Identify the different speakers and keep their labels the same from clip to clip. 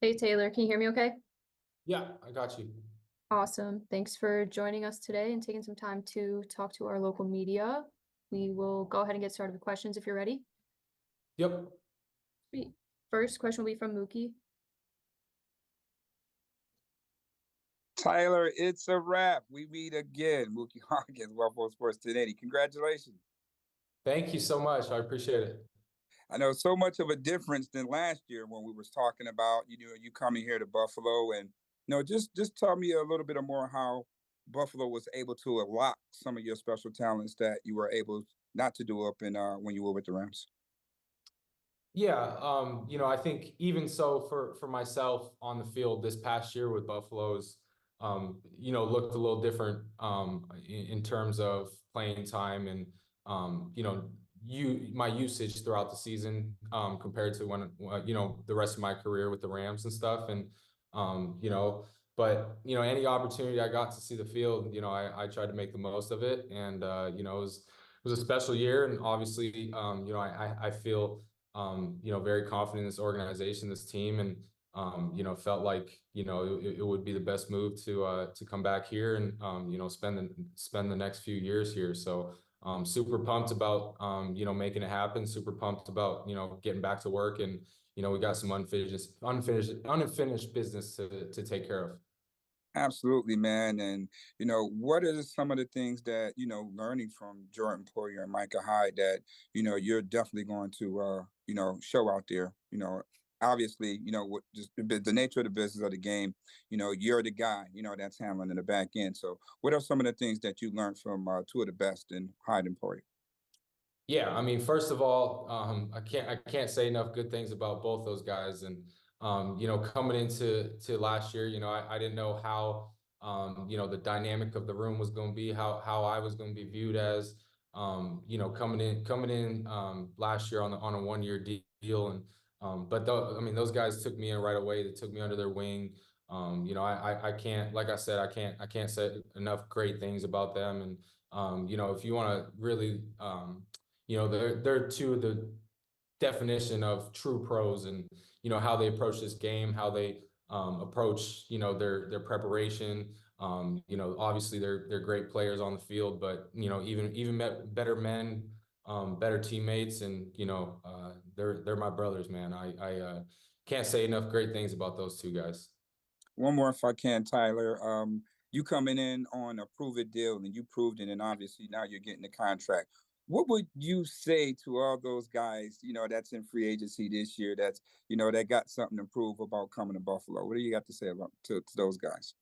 Speaker 1: Hey Taylor, can you hear me okay?
Speaker 2: Yeah, I got you.
Speaker 1: Awesome. Thanks for joining us today and taking some time to talk to our local media. We will go ahead and get started with questions if you're ready.
Speaker 2: Yep.
Speaker 1: Sweet. First question will be from Mookie.
Speaker 3: Tyler, it's a wrap. We meet again. Mookie Hawkins, Waffle Sports 1080. Congratulations.
Speaker 2: Thank you so much. I appreciate it.
Speaker 3: I know so much of a difference than last year when we was talking about, you coming here to Buffalo and just tell me a little bit more how Buffalo was able to unlock some of your special talents that you were able not to do up in when you were with the Rams.
Speaker 2: Yeah, I think even so for myself on the field this past year with Buffaloes, looked a little different in terms of playing time and my usage throughout the season compared to when the rest of my career with the Rams and stuff. And but any opportunity I got to see the field, I tried to make the most of it. And it was a special year, and obviously I feel very confident in this organization, this team, and felt like it would be the best move to come back here and spend the next few years here. So super pumped about making it happen. Super pumped about getting back to work, and we got some unfinished business to take care of.
Speaker 3: Absolutely, man. And what are some of the things that learning from Jordan Poyer and Micah Hyde that you're definitely going to show out there. Obviously, what just the nature of the business of the game. You're the guy that's handling in the back end. So, what are some of the things that you learned from two of the best in Hyde and Poyer?
Speaker 2: Yeah, I mean, first of all, I can't say enough good things about both those guys. And coming into last year, I didn't know how the dynamic of the room was going to be, how I was going to be viewed as coming in last year on a 1 year deal. And but I mean, those guys took me in right away. They took me under their wing. I can't, like I said, I can't say enough great things about them. And if you want to really they're two of the definition of true pros, and how they approach this game, how they approach their preparation. Obviously they're great players on the field, but even better men, better teammates, and they're my brothers, man. I can't say enough great things about those two guys.
Speaker 3: One more, if I can, Tyler. You coming in on a prove it deal, and you proved it, and obviously now you're getting the contract. What would you say to all those guys, that's in free agency this year, that got something to prove about coming to Buffalo? What do you got to say about to those guys?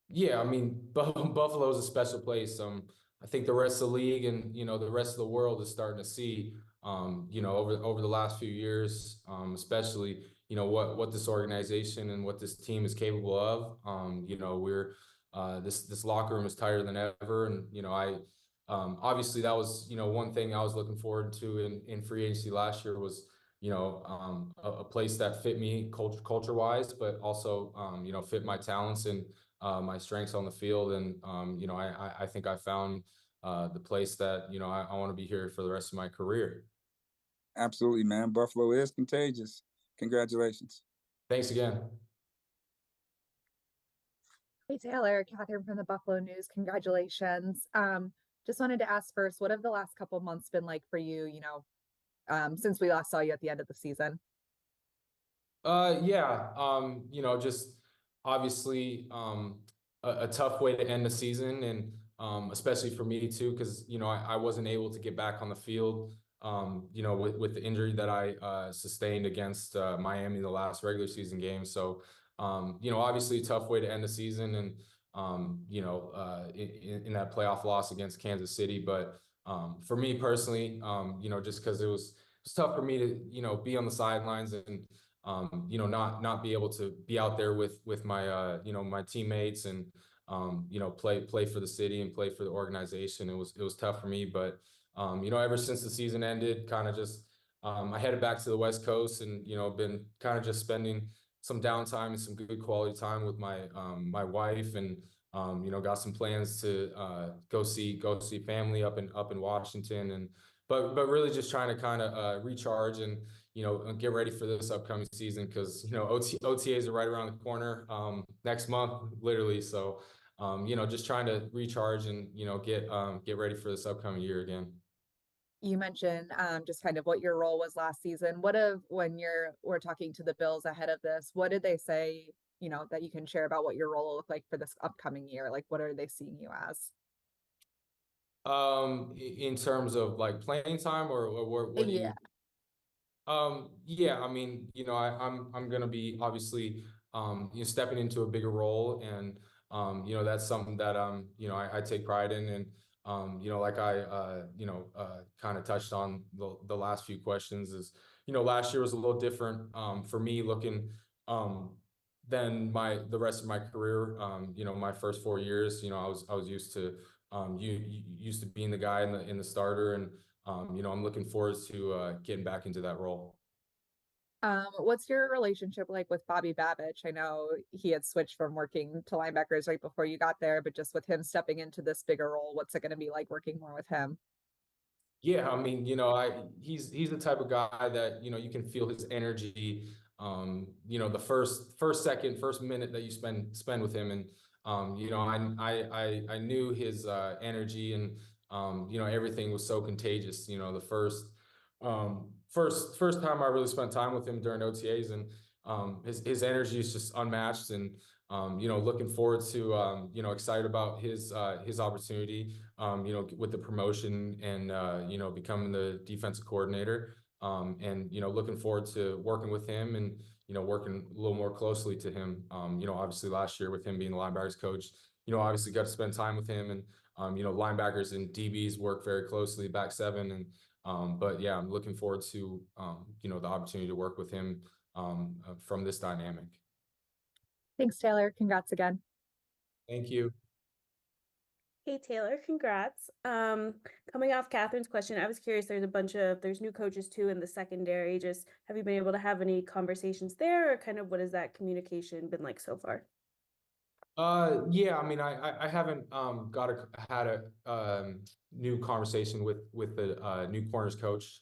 Speaker 2: Yeah, I mean, Buffalo is a special place. I think the rest of the league and the rest of the world is starting to see, over the last few years, especially what this organization and what this team is capable of. We're this locker room is tighter than ever, and I obviously that was one thing I was looking forward to in free agency last year was a place that fit me culture wise, but also fit my talents and my strengths on the field. And I think I found the place that I want to be here for the rest of my career.
Speaker 3: Absolutely, man. Buffalo is contagious. Congratulations.
Speaker 2: Thanks again.
Speaker 4: Hey Taylor, Catherine from the Buffalo News. Congratulations. Just wanted to ask first, what have the last couple of months been like for you, since we last saw you at the end of the season?
Speaker 2: Yeah, just obviously a tough way to end the season, and especially for me too, because I wasn't able to get back on the field, with the injury that I sustained against Miami in the last regular season game. So, obviously a tough way to end the season, and in that playoff loss against Kansas City. But for me personally, just because it was tough for me to be on the sidelines and not be able to be out there with my my teammates and play for the city and play for the organization. It was tough for me, but ever since the season ended, kind of just I headed back to the West Coast, and been kind of just spending some downtime and some good quality time with my wife, and got some plans to go see family up in Washington. And but really just trying to kind of recharge and get ready for this upcoming season because, OTAs are right around the corner next month, literally. So, just trying to recharge and, get ready for this upcoming year again.
Speaker 4: You mentioned just kind of what your role was last season. When we're talking to the Bills ahead of this, what did they say, that you can share about what your role will look like for this upcoming year? Like, what are they seeing you as?
Speaker 2: In terms of like playing time or what do you? Yeah, I mean, I'm gonna be obviously stepping into a bigger role, and that's something that I take pride in, and like I kind of touched on the last few questions is, last year was a little different for me looking than the rest of my career. My first 4 years, I was used to used to being the guy in the starter, and I'm looking forward to getting back into that role.
Speaker 4: What's your relationship like with Bobby Babich? I know he had switched from working to linebackers right before you got there, but just with him stepping into this bigger role, what's it going to be like working more with him?
Speaker 2: Yeah, I mean, he's the type of guy that, you can feel his energy, the first second, first minute that you spend with him. And I knew his energy, and everything was so contagious. The first time I really spent time with him during OTAs, and his energy is just unmatched, and looking forward to excited about his opportunity, with the promotion, and becoming the defensive coordinator, and looking forward to working with him, and working a little more closely to him. Obviously last year with him being the linebackers coach, obviously got to spend time with him, and linebackers and DBs work very closely, back seven, and but yeah, I'm looking forward to the opportunity to work with him from this dynamic.
Speaker 4: Thanks, Taylor. Congrats again.
Speaker 2: Thank you.
Speaker 5: Hey Taylor, congrats. Coming off Catherine's question, I was curious, there's new coaches too in the secondary. Just have you been able to have any conversations there, or kind of what has that communication been like so far?
Speaker 2: Yeah, I mean, I haven't had a new conversation with the new corners coach.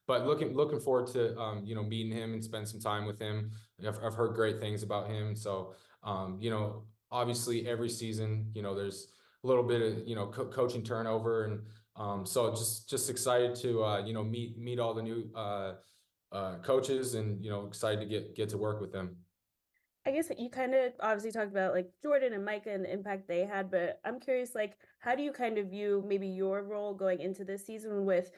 Speaker 2: But looking forward to meeting him and spend some time with him. I've heard great things about him. So obviously every season, there's a little bit of coaching turnover, and so just excited to meet all the new coaches, and excited to get to work with them.
Speaker 5: I guess you kind of obviously talked about like Jordan and Micah and the impact they had, but I'm curious, like, how do you kind of view maybe your role going into this season with,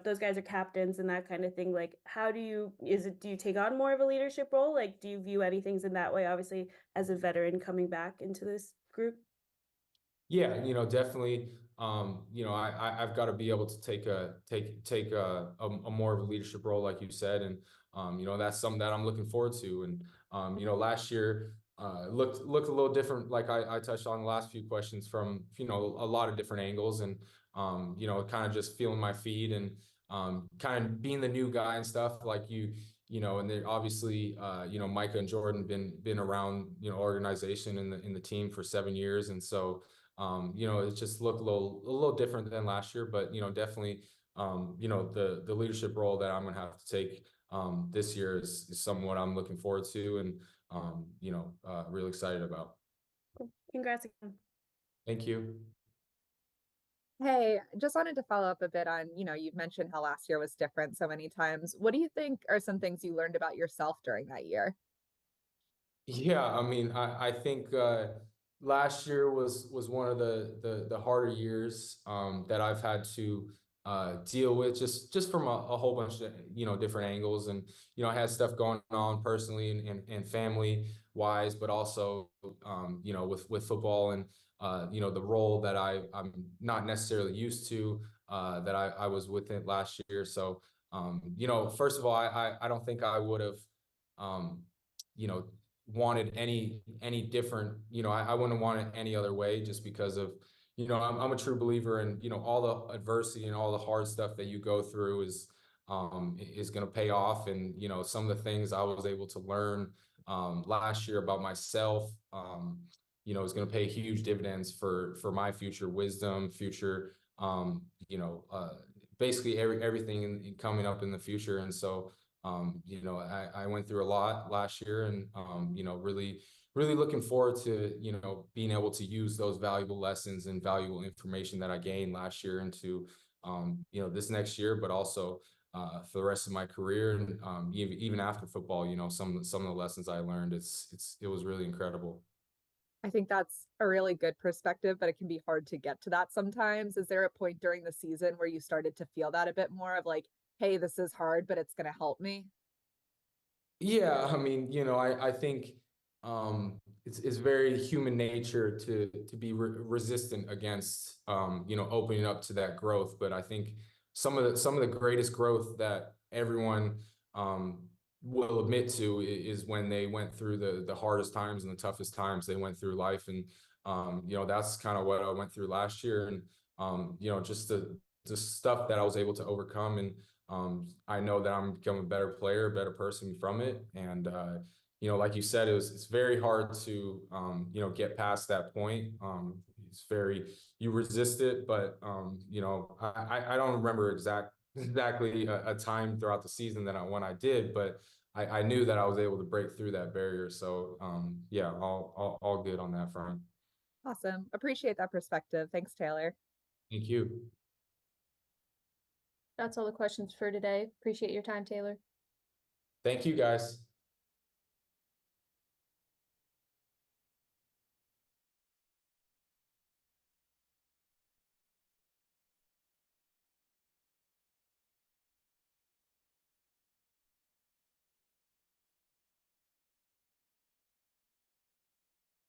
Speaker 5: those guys are captains and that kind of thing? Like, do you take on more of a leadership role? Like, do you view any things in that way, obviously, as a veteran coming back into this group?
Speaker 2: Yeah, definitely. I've got to be able to take a more of a leadership role, like you said, and that's something that I'm looking forward to. And last year looked a little different, like I touched on the last few questions, from a lot of different angles, and kind of just feeling my feet, and kind of being the new guy and stuff, like and then obviously Micah and Jordan been around organization in the team for 7 years, and so it just looked a little different than last year, but definitely the leadership role that I'm gonna have to take this year is somewhat I'm looking forward to, and really excited about.
Speaker 5: Cool. Congrats again.
Speaker 2: Thank you.
Speaker 4: Hey, just wanted to follow up a bit on, you've mentioned how last year was different so many times. What do you think are some things you learned about yourself during that year?
Speaker 2: Yeah, I mean, I think last year was one of the harder years that I've had to deal with, just from a whole bunch of different angles, and I had stuff going on personally, and family wise, but also with football, and the role that I'm not necessarily used to, that I was with it last year. So first of all, I don't think I would have you know wanted any different. I wouldn't want it any other way, just because of I'm a true believer in all the adversity and all the hard stuff that you go through is going to pay off. And some of the things I was able to learn last year about myself is going to pay huge dividends for my future wisdom, future basically everything coming up in the future. And so You know, I went through a lot last year, and you know, really looking forward to, you know, being able to use those valuable lessons and valuable information that I gained last year into, you know, this next year, but also for the rest of my career, and even after football. You know, some of the lessons I learned, it was really incredible.
Speaker 4: I think that's a really good perspective, but it can be hard to get to that sometimes. Is there a point during the season where you started to feel that a bit more of like, hey, this is hard, but it's going to help me?
Speaker 2: Yeah, I mean, you know, I think it's very human nature to be resistant against you know, opening up to that growth. But I think some of the greatest growth that everyone um will admit to is when they went through the hardest times and the toughest times they went through life. And you know, that's kind of what I went through last year. And you know, just the stuff that I was able to overcome. And I know that I'm becoming a better player, a better person from it. And you know, like you said, it's very hard to you know, get past that point. It's very, you resist it, but you know, I don't remember exactly a time throughout the season when I did, but I knew that I was able to break through that barrier. So yeah, all good on that front.
Speaker 4: Awesome. Appreciate that perspective. Thanks, Taylor.
Speaker 2: Thank you.
Speaker 1: That's all the questions for today. Appreciate your time, Taylor.
Speaker 2: Thank you, guys.